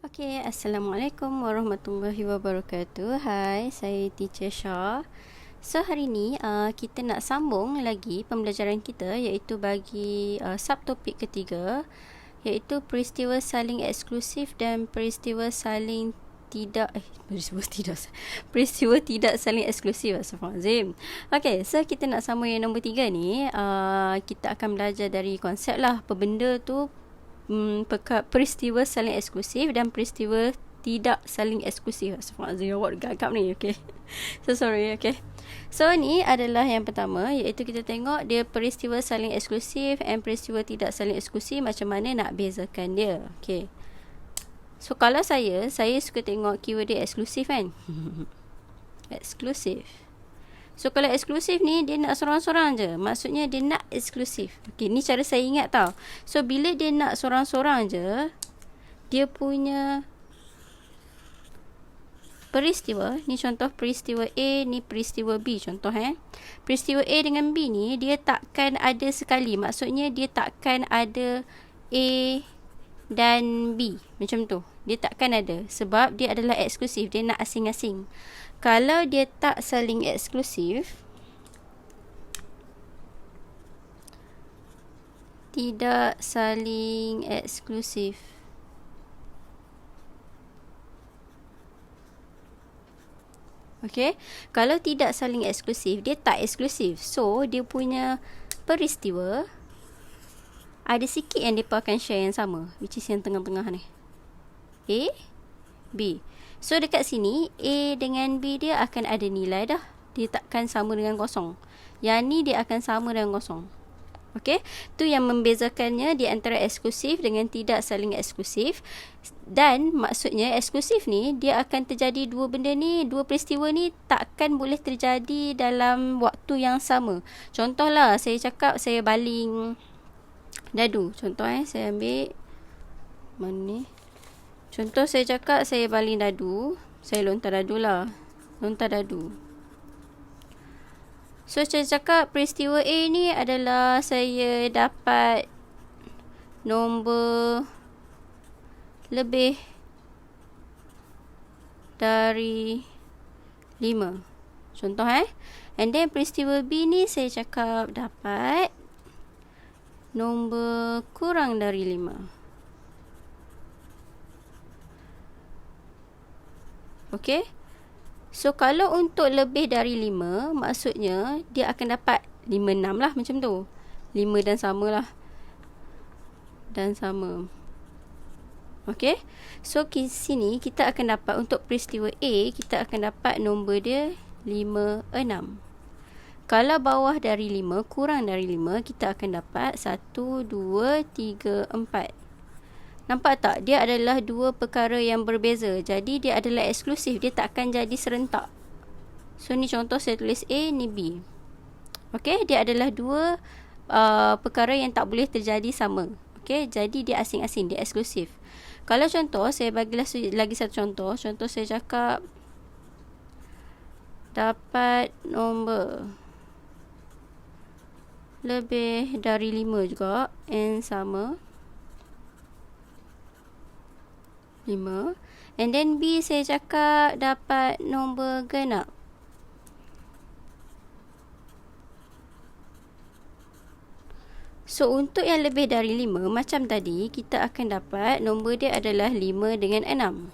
Okay, Assalamualaikum warahmatullahi wabarakatuh. Hai, saya Teacher Shah. So, hari ni kita nak sambung lagi pembelajaran kita iaitu bagi subtopik ketiga iaitu peristiwa saling eksklusif dan peristiwa saling tidak peristiwa tidak saling eksklusif. Astagfirullahalazim. Okay, so kita nak sambung yang nombor 3 ni. Kita akan belajar dari konsep lah apa benda tu peristiwa saling eksklusif dan peristiwa tidak saling eksklusif. Astagfirullahalazim, awak gagap ni. Okay. So sorry. Okay. So ni adalah yang pertama iaitu kita tengok dia peristiwa saling eksklusif dan peristiwa tidak saling eksklusif, macam mana nak bezakan dia. Okay. So kalau saya suka tengok keyword dia eksklusif kan. Eksklusif. So kalau eksklusif ni dia nak sorang-sorang je. Maksudnya dia nak eksklusif. Okey, ni cara saya ingat tau. So bila dia nak sorang-sorang je, dia punya peristiwa, ni contoh peristiwa A, ni peristiwa B contoh Peristiwa A dengan B ni dia takkan ada sekali. Maksudnya dia takkan ada A dan B macam tu. Dia takkan ada sebab dia adalah eksklusif, dia nak asing-asing. Kalau dia tak saling eksklusif, tidak saling eksklusif, okey, kalau tidak saling eksklusif, dia tak eksklusif. So dia punya peristiwa ada sikit yang mereka akan share yang sama, which is yang tengah-tengah ni, A, B. So dekat sini A dengan B dia akan ada nilai dah. Dia takkan sama dengan kosong. Yang ni dia akan sama dengan kosong. Okey, tu yang membezakannya di antara eksklusif dengan tidak saling eksklusif. Dan maksudnya eksklusif ni dia akan terjadi dua benda ni, dua peristiwa ni takkan boleh terjadi dalam waktu yang sama. Contohlah saya cakap saya baling dadu. Contoh saya ambil mana ni? Contoh saya cakap saya baling dadu, saya lontar dadu lah. Lontar dadu. So saya cakap peristiwa A ni adalah saya dapat nombor lebih dari 5. Contoh And then peristiwa B ni saya cakap dapat nombor kurang dari 5. Okey. So kalau untuk lebih dari 5, maksudnya dia akan dapat 5, 6 lah macam tu. 5 dan sama lah. Dan sama. Okey. So sini kita akan dapat untuk peristiwa A, kita akan dapat nombor dia 5, 6. Kalau bawah dari 5, kurang dari 5, kita akan dapat 1, 2, 3, 4. Nampak tak? Dia adalah dua perkara yang berbeza. Jadi dia adalah eksklusif. Dia tak akan jadi serentak. So ni contoh saya tulis A, ni B. Okey, dia adalah dua perkara yang tak boleh terjadi sama. Okey, jadi dia asing-asing, dia eksklusif. Kalau contoh, saya bagi lagi satu contoh. Contoh saya cakap dapat nombor lebih dari 5 juga and sama 5. And then B saya cakap dapat nombor genap. So untuk yang lebih dari 5 macam tadi, kita akan dapat nombor dia adalah 5 dengan 6.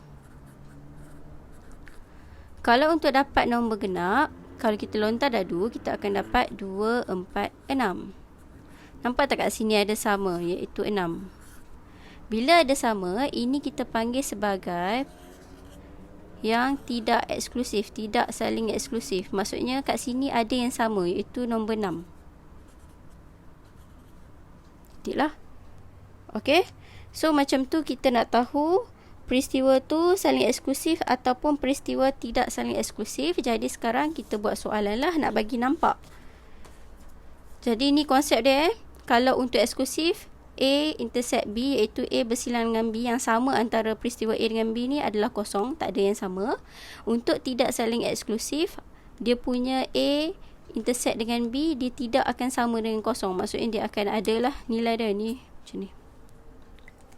Kalau untuk dapat nombor genap, kalau kita lontar dadu, kita akan dapat 2, 4, 6. Nampak tak kat sini ada sama, iaitu 6. Bila ada sama, ini kita panggil sebagai yang tidak eksklusif, tidak saling eksklusif. Maksudnya kat sini ada yang sama, iaitu nombor 6. Betul lah. Okey. So macam tu kita nak tahu peristiwa tu saling eksklusif ataupun peristiwa tidak saling eksklusif. Jadi sekarang kita buat soalan lah nak bagi nampak. Jadi ni konsep dia Kalau untuk eksklusif, A intersect B, iaitu A bersilang dengan B, yang sama antara peristiwa A dengan B ni adalah kosong, tak ada yang sama. Untuk tidak saling eksklusif, dia punya A intersect dengan B, dia tidak akan sama dengan kosong. Maksudnya dia akan adalah nilai dia ni macam ni.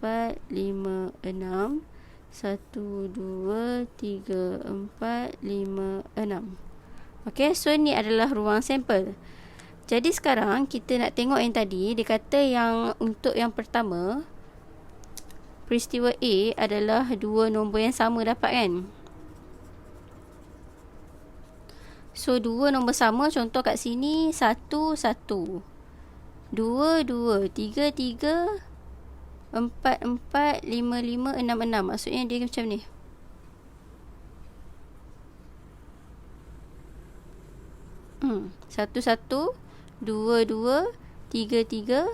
4, 5, 6. 1, 2, 3, 4, 5, 6. Okey, so ni adalah ruang sampel. Jadi sekarang kita nak tengok yang tadi. Dia kata yang untuk yang pertama, peristiwa A adalah dua nombor yang sama dapat kan. So dua nombor sama, contoh kat sini 1, 1, 2, 2, 3, 3, 4, 4, 5, 5, 6, 6. Maksudnya dia macam ni. Satu, satu, dua, dua, tiga, tiga,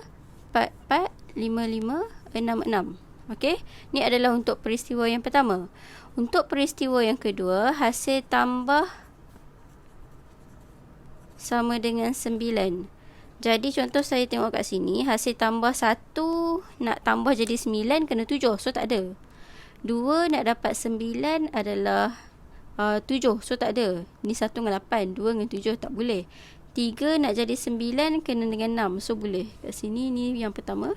4, 4, 5, 5, 6, 6. Okey, ni adalah untuk peristiwa yang pertama. Untuk peristiwa yang kedua, hasil tambah sama dengan 9. Jadi contoh saya tengok kat sini, hasil tambah 1 nak tambah jadi 9 kena 7, so tak ada. 2 nak dapat 9 adalah 7, so tak ada. Ni 1 dengan 8, 2 dengan 7 tak boleh. 3 nak jadi 9 kena dengan 6, so boleh. Kat sini ni yang pertama.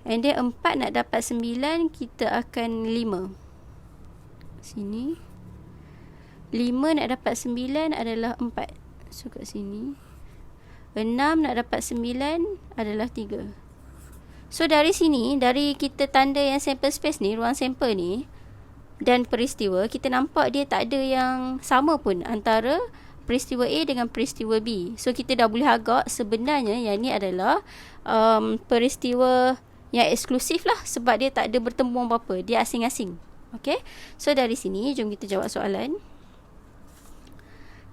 And then 4 nak dapat 9, kita akan 5. Sini 5 nak dapat 9 adalah 4, so kat sini 6 nak dapat 9 adalah 3. So dari sini, dari kita tanda yang sample space ni, ruang sampel ni dan peristiwa, kita nampak dia tak ada yang sama pun antara peristiwa A dengan peristiwa B. So kita dah boleh agak sebenarnya yang ni adalah peristiwa yang eksklusif lah, sebab dia tak ada bertemu apa-apa, dia asing-asing. Okay, so dari sini jom kita jawab soalan.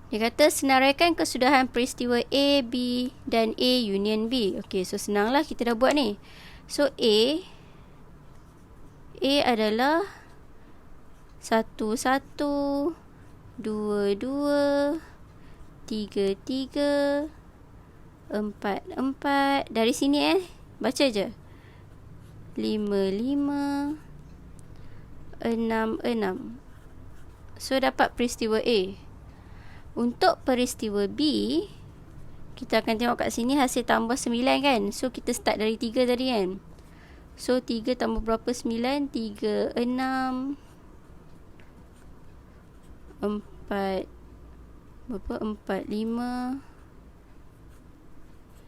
Dia kata senaraikan kesudahan peristiwa A, B dan A union B. Okay, so senanglah, kita dah buat ni. So A adalah 1, 1, 2, 2, 3, 3, 4, 4. Dari sini baca je. 5, 5, 6, 6. So dapat peristiwa A. Untuk peristiwa B, kita akan tengok kat sini hasil tambah 9 kan. So kita start dari 3 tadi kan. So 3 tambah berapa? 9. 3, 6, 4, berapa? 4, 5,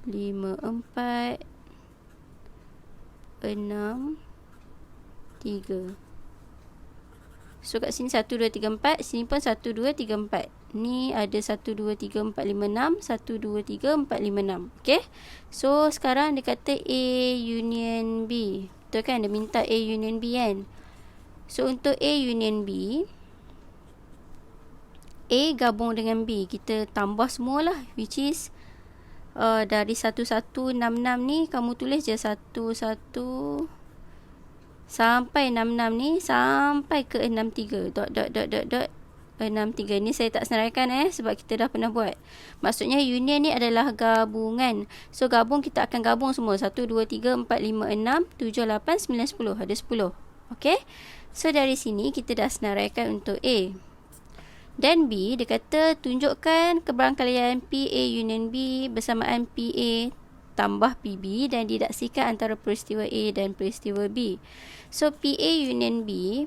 5, 4, 6, 3. So kat sini 1, 2, 3, 4. Sini pun 1, 2, 3, 4. Ni ada 1, 2, 3, 4, 5, 6. 1, 2, 3, 4, 5, 6. Okay. So sekarang dia kata A union B. Betul kan? Dia minta A union B kan. So untuk A union B, A gabung dengan B, kita tambah semualah, which is dari 1166 ni kamu tulis je 11 sampai 66 ni sampai ke 63 dot 63 ni saya tak senaraikan sebab kita dah pernah buat. Maksudnya union ni adalah gabungan. So gabung, kita akan gabung semua 1 2 3 4 5 6 7 8 9 10, ada 10. Okey. So dari sini kita dah senaraikan untuk A. Dan B, dia kata tunjukkan keberangkalian PA union B bersamaan PA tambah PB dan didaksikan antara peristiwa A dan peristiwa B. So PA union B,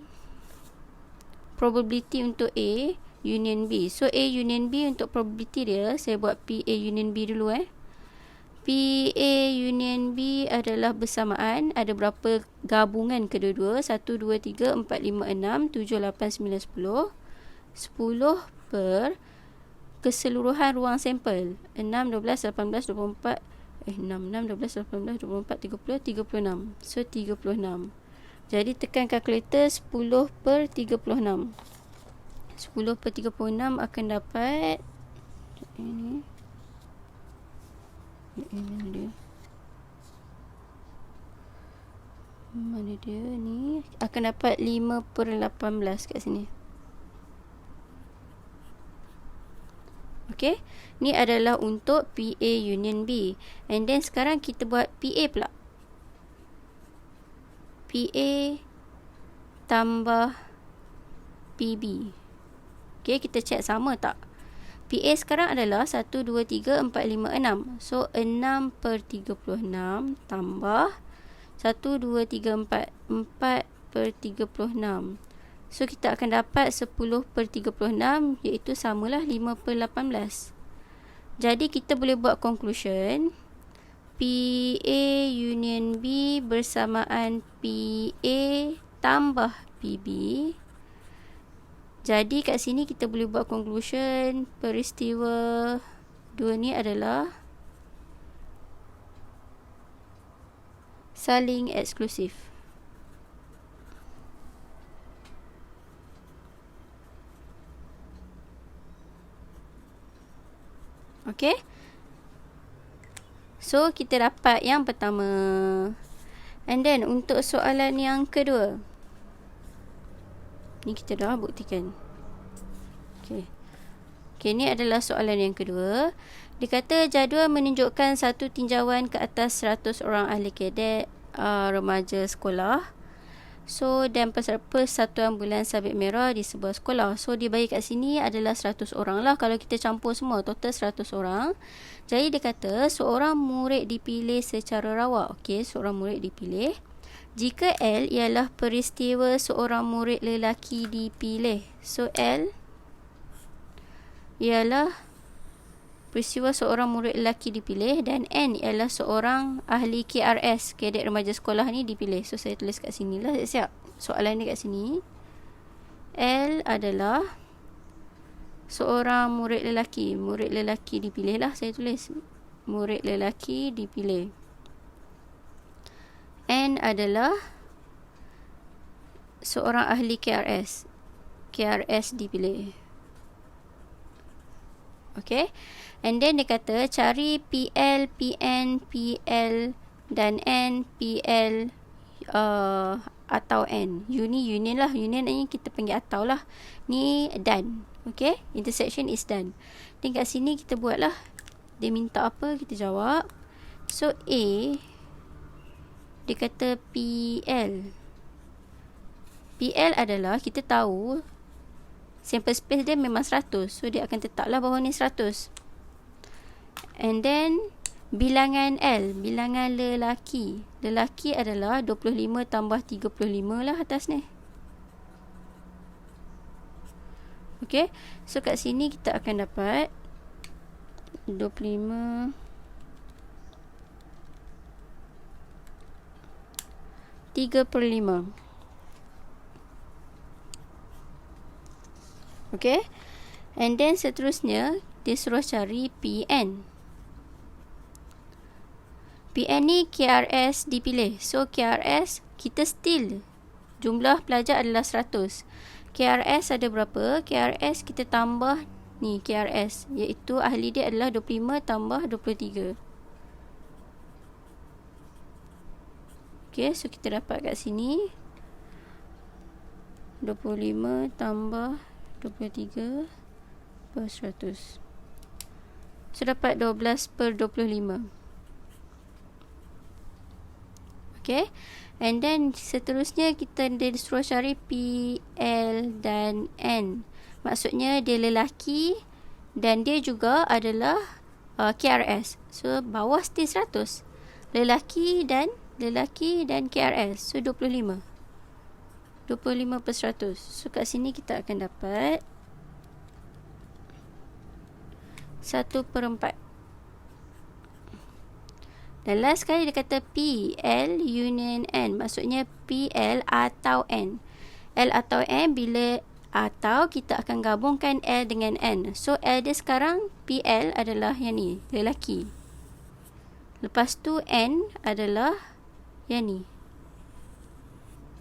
probability untuk A union B. So A union B untuk probability dia, saya buat PA union B dulu PA union B adalah bersamaan, ada berapa gabungan kedua-dua, 1 2 3 4 5 6 7 8 9 10 10 per keseluruhan ruang sampel 6, 12, 18, 24 6, 12, 18, 24, 30, 36. So 36. Jadi tekan kalkulator 10 per 36. 10 per 36 akan dapat ini mana dia ni, akan dapat 5 per 18 kat sini. Okey, ni adalah untuk PA union B. And then sekarang kita buat PA pula. PA tambah PB. Okey, kita check sama tak? PA sekarang adalah 1 2 3 4 5 6. So 6 per 36 tambah 1 2 3 4 4 per 36. So kita akan dapat 10 per 36, iaitu samalah 5 per 18. Jadi kita boleh buat conclusion PA union B bersamaan PA tambah PB. Jadi kat sini kita boleh buat conclusion peristiwa 2 ni adalah saling eksklusif. Okey. So kita dapat yang pertama. And then untuk soalan yang kedua, ni kita dah buktikan. Okey. Okey, ni adalah soalan yang kedua. Dia kata jadual menunjukkan satu tinjauan ke atas 100 orang ahli kadet remaja sekolah. So dan persatuan bulan sabit merah di sebuah sekolah. So dia bagi kat sini adalah 100 orang lah. Kalau kita campur semua, total 100 orang. Jadi dia kata seorang murid dipilih secara rawak. Okey, seorang murid dipilih jika L ialah peristiwa seorang murid lelaki dipilih. So L ialah peristiwa seorang murid lelaki dipilih dan N ialah seorang ahli KRS, kadet remaja sekolah ni dipilih. So saya tulis kat sini lah, siap. Soalan ni kat sini. L adalah seorang murid lelaki dipilih lah, saya tulis murid lelaki dipilih. N adalah seorang ahli KRS dipilih. Okay. And then dia kata cari PL, PN, PL dan N, PL atau N. Union lah. Union ni kita panggil atau lah. Ni done. Okay. Intersection is done. Dan kat sini kita buat lah. Dia minta apa, kita jawab. So A, dia kata PL. PL adalah, kita tahu sample space dia memang 100. So dia akan tetaplah bawah ni 100. And then bilangan L, bilangan lelaki. Lelaki adalah 25 tambah 35 lah atas ni. Okay. So kat sini kita akan dapat 25 3/5. Okay. And then seterusnya dia suruh cari PN. PN ni KRS dipilih. So KRS kita still jumlah pelajar adalah 100. KRS ada berapa? KRS kita tambah ni KRS, iaitu ahli dia adalah 25 tambah 23. Okay, so kita dapat kat sini 25 tambah 23 per 100. So dapat 12 per 25. Okay, and then seterusnya kita disuruh cari P, L dan N. Maksudnya dia lelaki dan dia juga adalah KRS. So bawah still 100. Lelaki dan KRS. So 25. 25 per 100. So kat sini kita akan dapat 1 per 4. Dan last sekali dia kata P, L union N. Maksudnya P, L atau N. L atau N, bila atau kita akan gabungkan L dengan N. So L dia sekarang P, L adalah yang ni, lelaki. Lepas tu N adalah yang ni.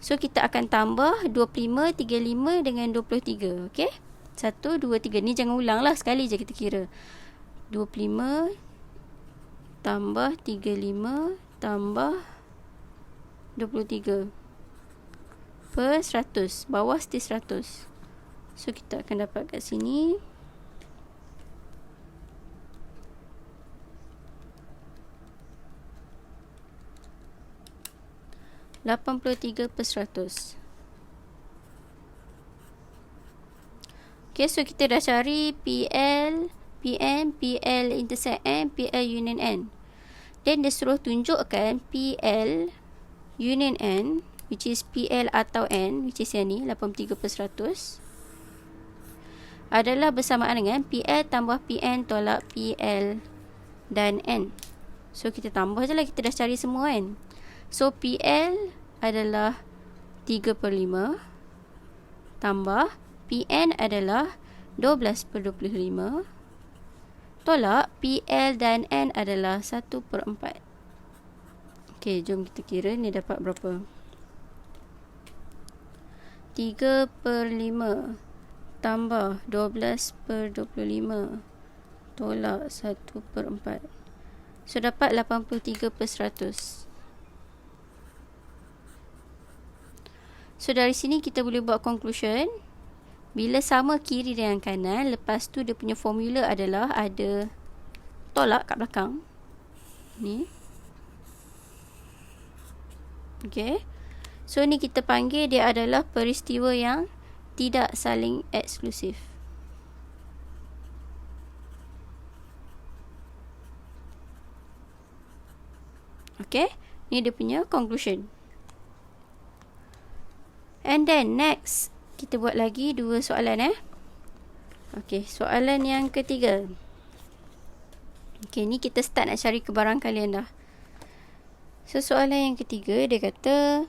So kita akan tambah 25, 35 dengan 23. Okay, 1, 2, 3. Ni jangan ulang lah, sekali je kita kira. 25 tambah 35 tambah 23 per 100. Bawah still 100. So kita akan dapat kat sini 83 per 100. Okay, so kita dah cari PL, PN, PL intersect N, PL union N. Then dia suruh tunjukkan PL union N, which is PL atau N, which is yang ni, 83 per 100, adalah bersamaan dengan PL tambah PN tolak PL dan N. So kita tambah je lah, kita dah cari semua kan. So PL adalah 3 per 5 tambah PN adalah 12 per 25 tolak PL dan N adalah 1 per 4. Okay, jom kita kira ni dapat berapa. 3 per 5 tambah 12 per 25 tolak 1 per 4. So dapat 83 per 100. So dari sini kita boleh buat conclusion. Bila sama kiri dengan kanan, lepas tu dia punya formula adalah ada tolak kat belakang. Ni. Okay. So ni kita panggil dia adalah peristiwa yang tidak saling eksklusif. Okay. Ni dia punya conclusion. And then next, kita buat lagi 2 soalan Okay, soalan yang ketiga. Okay, ni kita start nak cari kebarangkalian dah. So soalan yang ketiga, dia kata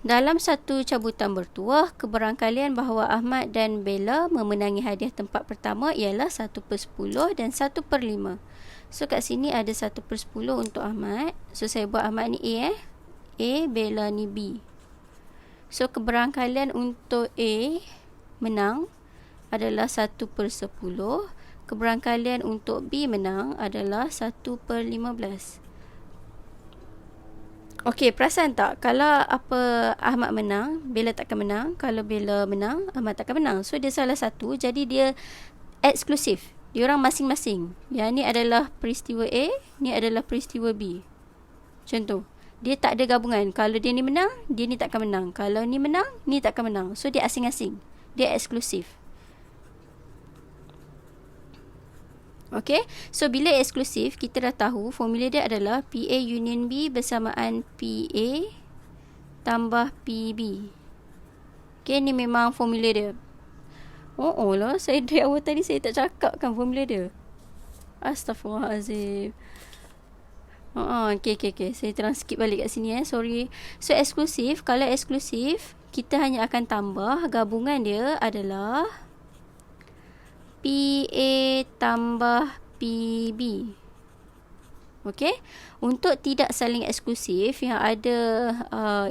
dalam satu cabutan bertuah, kebarangkalian bahawa Ahmad dan Bella memenangi hadiah tempat pertama ialah 1 per 10 dan 1 per 5. So kat sini ada 1 per 10 untuk Ahmad. So saya buat Ahmad ni A A, Bella ni B. So kebarangkalian untuk A menang adalah 1 per 10. Kebarangkalian untuk B menang adalah 1 per 15. Okey, perasan tak? Kalau apa Ahmad menang, Bella takkan menang. Kalau Bella menang, Ahmad takkan menang. So dia salah satu, jadi dia eksklusif. Dia orang masing-masing. Yang ni adalah peristiwa A, ni adalah peristiwa B. Contoh, dia tak ada gabungan. Kalau dia ni menang, dia ni takkan menang. Kalau ni menang, ni takkan menang. So dia asing-asing. Dia eksklusif. Okay, so bila eksklusif, kita dah tahu formula dia adalah PA union B bersamaan PA tambah PB. Okay, ni memang formula dia. Oh lah, saya dari awal tadi saya tak cakap kan formula dia. Astaghfirullahalazim. Okay. Saya terang skip balik kat sini sorry. So eksklusif, kalau eksklusif, kita hanya akan tambah gabungan dia adalah PA tambah PB. Okey, untuk tidak saling eksklusif yang ada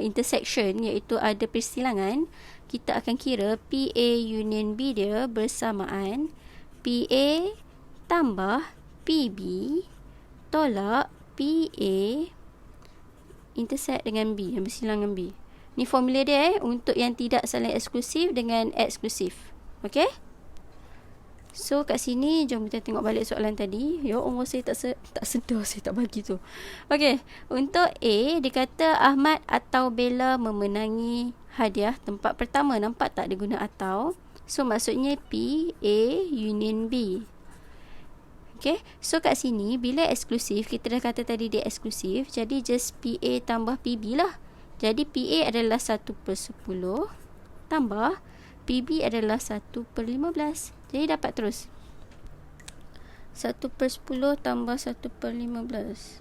intersection, iaitu ada persilangan, kita akan kira PA union B dia bersamaan PA tambah PB tolak PA intersect dengan B, yang bersilangan B. Ni formula dia untuk yang tidak saling eksklusif dengan eksklusif. Okey? So kat sini jom kita tengok balik soalan tadi. Ya Allah, saya tak sedar saya tak bagi tu. Okey, untuk A dia kata Ahmad atau Bella memenangi hadiah tempat pertama. Nampak tak dia guna atau? So maksudnya P A union B. Okey, so kat sini bila eksklusif, kita dah kata tadi dia eksklusif, jadi just PA tambah PB lah. Jadi PA adalah 1/10 tambah PB adalah 1/15. Jadi dapat terus 1/10 tambah 1/15.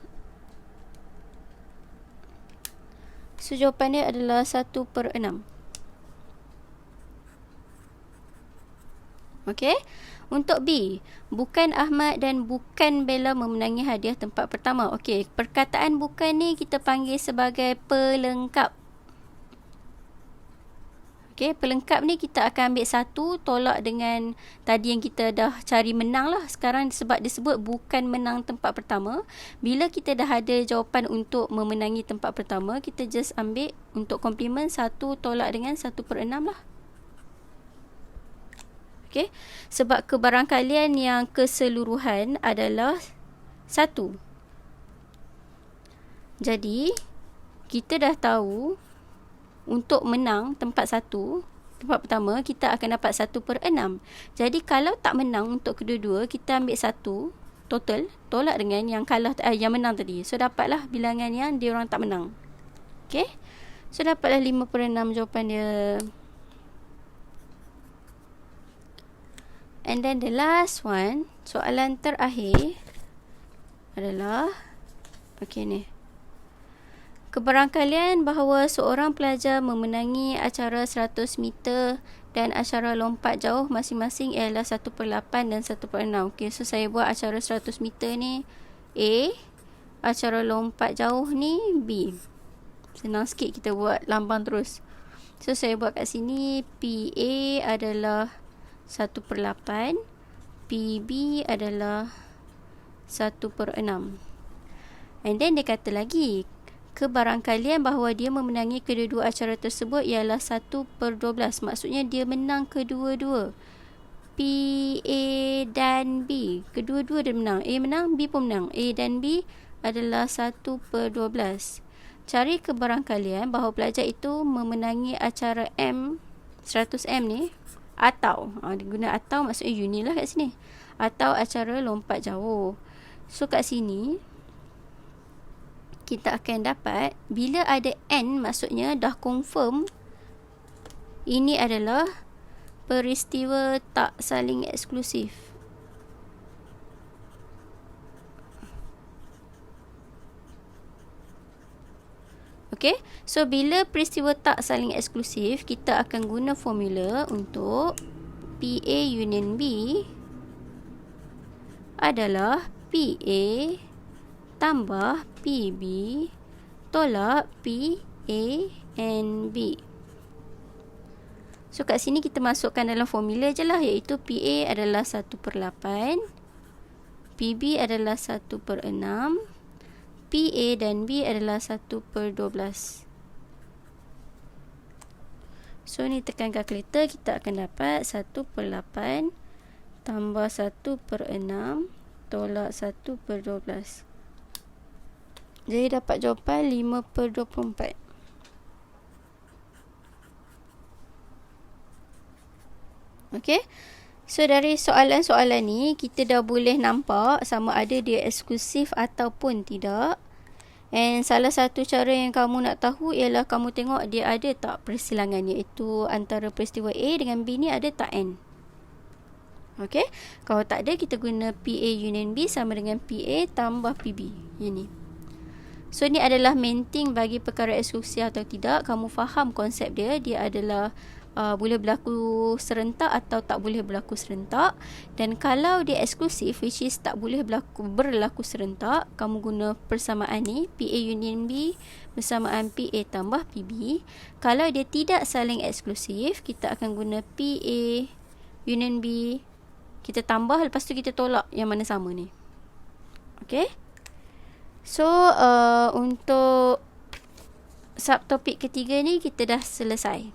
So jawapan dia adalah 1/6. Okey. Untuk B, bukan Ahmad dan bukan Bella memenangi hadiah tempat pertama. Okey, perkataan bukan ni kita panggil sebagai pelengkap. Okey, pelengkap ni kita akan ambil satu tolak dengan tadi yang kita dah cari menang lah. Sekarang sebab disebut bukan menang tempat pertama, bila kita dah ada jawapan untuk memenangi tempat pertama, kita just ambil untuk komplement satu tolak dengan 1/6 lah. Okey, sebab kebarangkalian yang keseluruhan adalah 1. Jadi kita dah tahu untuk menang tempat 1, tempat pertama, kita akan dapat 1/6. Jadi kalau tak menang untuk kedua-dua, kita ambil 1 total tolak dengan yang kalah yang menang tadi. So dapatlah bilangan yang dia orang tak menang. Okey, so dapatlah 5/6 jawapan dia. And then the last one, soalan terakhir adalah okey ni. Kebarangkalian bahawa seorang pelajar memenangi acara 100 meter dan acara lompat jauh masing-masing ialah 1/8 dan 1/6. Okey, so saya buat acara 100 meter ni A, acara lompat jauh ni B. Senang sikit kita buat lambang terus. So saya buat kat sini PA adalah 1/8, PB adalah 1/6. And then dia kata lagi, kebarangkalian bahawa dia memenangi kedua-dua acara tersebut ialah 1/12. Maksudnya dia menang kedua-dua. PA dan B, kedua-dua dia menang. A menang, B pun menang. A dan B adalah 1/12. Cari kebarangkalian bahawa pelajar itu memenangi acara 100M ni, atau dia guna atau maksudnya uni lah kat sini, atau acara lompat jauh. So kat sini kita akan dapat bila ada N, maksudnya dah confirm ini adalah peristiwa tak saling eksklusif. Okey, so bila peristiwa tak saling eksklusif, kita akan guna formula untuk PA union B adalah PA tambah PB tolak PA and B. So kat sini kita masukkan dalam formula je lah, iaitu PA adalah 1/8, PB adalah 1/6, PA dan B adalah 1/12. So ni tekan kalkulator, kita akan dapat 1/8 tambah 1/6 tolak 1/12. Jadi dapat jawapan 5/24. Okey. So dari soalan-soalan ni kita dah boleh nampak sama ada dia eksklusif ataupun tidak. And salah satu cara yang kamu nak tahu ialah kamu tengok dia ada tak persilangan, iaitu antara peristiwa A dengan B ni ada tak N. Okey. Kalau tak ada, kita guna PA union B sama dengan PA tambah PB. Ini. So ni adalah main thing bagi perkara eksklusif atau tidak. Kamu faham konsep dia. Dia adalah boleh berlaku serentak atau tak boleh berlaku serentak. Dan kalau dia eksklusif, which is tak boleh berlaku serentak, kamu guna persamaan ni, PA union B bersamaan PA tambah PB. Kalau dia tidak saling eksklusif, kita akan guna PA union B, kita tambah, lepas tu kita tolak yang mana sama ni. Okay. So untuk subtopik ketiga ni kita dah selesai.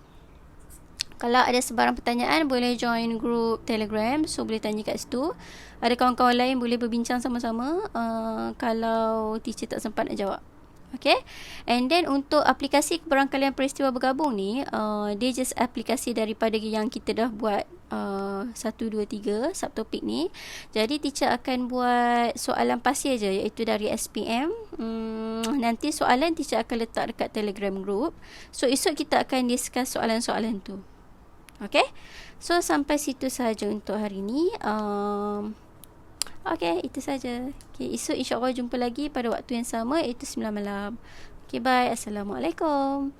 Kalau ada sebarang pertanyaan, boleh join group Telegram. So boleh tanya kat situ. Ada kawan-kawan lain boleh berbincang sama-sama kalau teacher tak sempat nak jawab. Okay. And then untuk aplikasi keberangkalian peristiwa bergabung ni, dia just aplikasi daripada yang kita dah buat 1, 2, 3 subtopik ni. Jadi teacher akan buat soalan pasir je, iaitu dari SPM. Nanti soalan teacher akan letak dekat Telegram group. So esok kita akan discuss soalan-soalan tu. Okay. So sampai situ saja untuk hari ni. Okay, itu saja. Okay, esok insyaAllah jumpa lagi pada waktu yang sama, iaitu 9 malam. Okay, bye. Assalamualaikum.